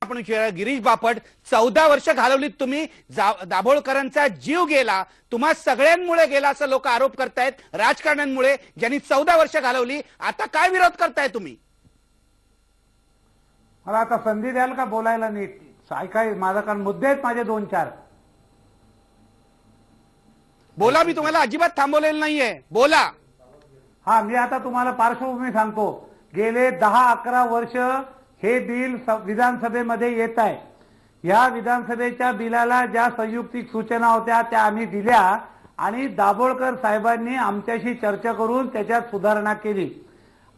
आपण विचारूया, गिरीश बापट 14 वर्ष घालवलीत तुम्ही, दाभोळकरांचा जीव गेला, तुम्हा सगळ्यांमुळे गेला असं लोक आरोप करतायत, राजकारण्यांमुळे, ज्यांनी 14 वर्ष घालवली. आता काय विरोध करताय तुम्ही? मला आता संधी द्याल का बोलायला नीट? काय माझा कारण मुद्दे आहेत माझे 2-4. बोला, मी तुम्हाला अजिबात थांबवलेलं नाहीये, बोला. हा, मी आता तुम्हाला पार्श्वभूमी सांगतो. गेले 10-11 वर्ष हे बिल विधानसभेमध्ये येत आहे. या विधानसभेच्या बिलाला ज्या संयुक्तिक सूचना होत्या त्या आम्ही दिल्या आणि दाभोळकर साहेबांनी आमच्याशी चर्चा करून त्याच्यात सुधारणा केली.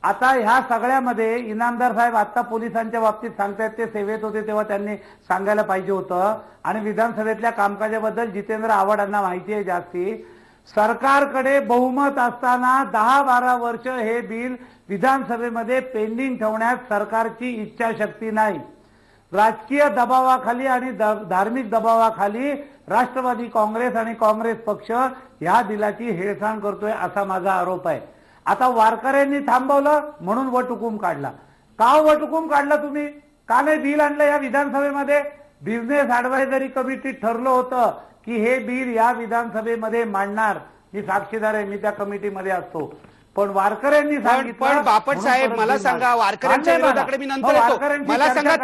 आता ह्या सगळ्यामध्ये इनामदार साहेब आता पोलिसांच्या बाबतीत सांगतायत, ते सेवेत होते तेव्हा त्यांनी सांगायला पाहिजे होतं. आणि विधानसभेतल्या कामकाजाबद्दल जितेंद्र आव्हाड यांना माहिती आहे जास्ती. सरकारकडे बहुमत असताना 10-12 वर्ष हे बिल विधानसभेमध्ये पेंडिंग ठेवण्यात सरकारची इच्छाशक्ती नाही. राजकीय दबावाखाली आणि धार्मिक दबावाखाली राष्ट्रवादी काँग्रेस आणि काँग्रेस पक्ष ह्या बिलाची हेळसांड करतोय असा माझा आरोप आहे. आता वारकऱ्यांनी थांबवलं म्हणून वटहुकूम काढला. का वटहुकूम काढला तुम्ही? का नाही बिल आणलं या विधानसभेमध्ये? बिझनेस ऍडव्हायझरी कमिटीत ठरलं होतं की हे बिल या विधानसभेमध्ये मांडणार. मी साक्षीदार आहे, मी त्या कमिटीमध्ये असतो. पण वारकऱ्यांनी सांगितलं. पण बापट साहेब, मला सांगा, वारकऱ्यांच्या विरोधाकडे मी नंतर येतो. मला सांगा,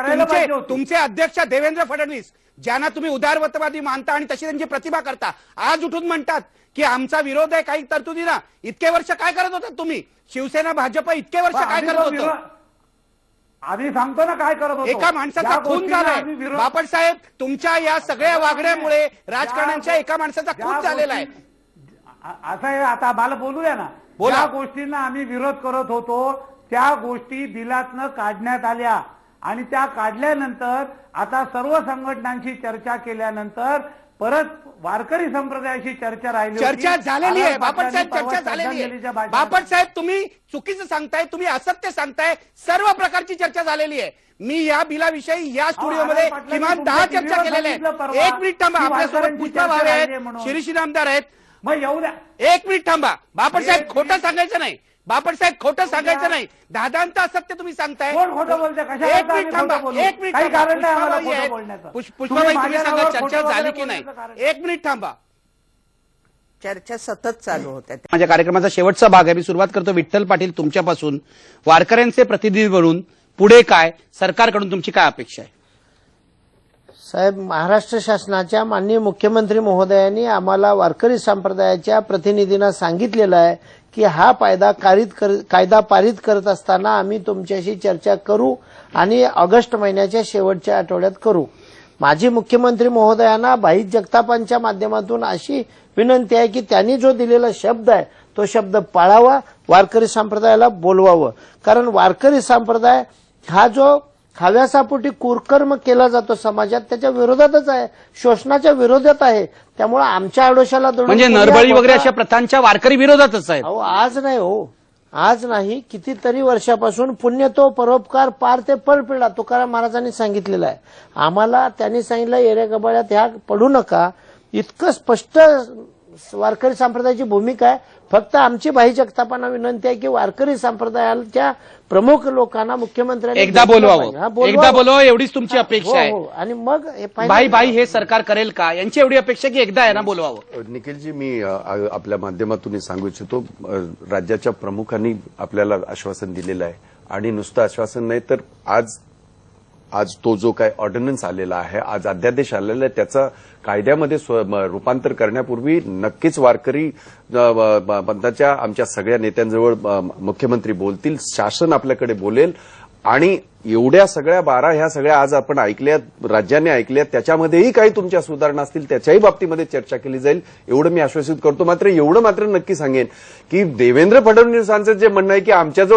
तुमचे अध्यक्ष देवेंद्र फडणवीस, ज्यांना तुम्ही उदारवतवादी मानता आणि तशी त्यांची प्रतिभा करता, आज उठून म्हणतात की आमचा विरोध आहे काही तरतुदींना. इतके वर्ष काय करत होतात तुम्ही? शिवसेना भाजप इतके वर्ष काय करत होतं? आम्ही सांगतो ना काय करत होतो. एका माणसाचा खून झालाय बापट साहेब. तुमच्या या सगळ्या वागण्यामुळे राजकारण्यांच्या एका माणसाचा खून झालेला आहे. असं आहे. आता मला बोलू द्या ना. ज्या गोष्टींना आम्ही विरोध करत होतो त्या गोष्टी बिलातनं काढण्यात आल्या आणि त्या काढल्यानंतर आता सर्व संघटनांशी चर्चा केल्यानंतर परत वारकरी संप्रदायाशी चर्चा राहिली. चर्चा झालेली आहे बापट साहेब, चर्चा झालेली आहे. बापट साहेब, तुम्ही चुकीचं सांगताय, तुम्ही असत्य सांगताय. सर्व प्रकारची चर्चा झालेली आहे. मी या बिलाविषयी या स्टुडिओमध्ये किमान 10 चर्चा केलेल्या आहेत. 1 मिनिट थांबा, आपल्यासोबत पुष्पा भावे आहेत, शिरीष इनामदार आहेत. मग येऊ द्या. 1 मिनिट थांबा. बापट साहेब, खोटं सांगायचं नाही. बापट साहेब, खोटं सांगायचं नाही. दादांत असत्य तुम्ही सांगताय. कोण खोटं बोलतंय? कशाला? 1 मिनिट थांबा, 1 मिनिट. काही कारण नाही आम्हाला खोटं बोलण्याचं. पुष्पाबाई, तुम्ही सांगा चर्चा झाली की नाही? 1 मिनिट थांबा. चर्चा सतत चालू होत्या. माझ्या कार्यक्रमाचा शेवटचा भाग आहे. मी सुरुवात करतो विठ्ठल पाटील तुमच्यापासून. वारकऱ्यांचे प्रतिनिधी म्हणून पुढे काय, सरकारकडून तुमची काय अपेक्षा आहे? साहेब, महाराष्ट्र शासनाच्या माननीय मुख्यमंत्री महोदयांनी आम्हाला वारकरी संप्रदायाच्या प्रतिनिधींना सांगितलेलं आहे की हा कायदा पारित करत असताना आम्ही तुमच्याशी चर्चा करू आणि ऑगस्ट महिन्याच्या शेवटच्या आठवड्यात करू. माजी मुख्यमंत्री महोदयांना भाई जगतापांच्या माध्यमातून अशी विनंती आहे की त्यांनी जो दिलेला शब्द आहे तो शब्द पाळावा, वारकरी संप्रदायाला बोलवावं. कारण वारकरी संप्रदाय हा जो हव्यासापोटी कुकर्म केला जातो समाजात त्याच्या विरोधातच आहे, शोषणाच्या विरोधात आहे. त्यामुळे आमच्या आडोशाला म्हणजे नरबळी वगैरे अशा प्रथांच्या वारकरी विरोधातच आहे. अहो, आज नाही हो, आज नाही, कितीतरी वर्षापासून पुण्य तो परोपकार पार ते परपिढा तुकाराम महाराजांनी सांगितलेलं आहे. आम्हाला त्यांनी सांगितलं एऱ्या गबाळ्यात ह्या पडू नका. इतकं स्पष्ट वारकरी संप्रदायाची भूमिका आहे. फक्त आमची भाई जगतापांना विनंती आहे की वारकरी संप्रदायाच्या प्रमुख लोकांना मुख्यमंत्र्यांनी एकदा बोलवावं, एवढीच तुमची अपेक्षा आहे. आणि मग भाई हे सरकार करेल का, यांची एवढी अपेक्षा की एकदा यांना बोलवावं? निखिलजी, मी आपल्या माध्यमातून सांगू इच्छितो, राज्याच्या प्रमुखांनी आपल्याला आश्वासन दिलेलं आहे. आणि नुसतं आश्वासन नाही तर आज तो जो काय ऑर्डिनन्स आलेला आहे, आज अध्यादेश आलेला आहे, त्याचा कायद्यामध्ये रूपांतर करण्यापूर्वी नक्कीच वारकरी पंथाच्या आमच्या सगळ्या नेत्यांजवळ मुख्यमंत्री बोलतील, शासन आपल्याकडे बोलेल. आणि एवढ्या सगळ्या 12 ह्या सगळ्या आज आपण ऐकल्यात, राज्याने ऐकल्यात, त्याच्यामध्येही काही तुमच्या सुधारणा असतील त्याच्याही बाबतीमध्ये चर्चा केली जाईल, एवढं मी आश्वासित करतो. मात्र एवढं मात्र नक्की सांगेन की देवेंद्र फडणवीसांचं जे म्हणणं आहे की आमच्याजवळ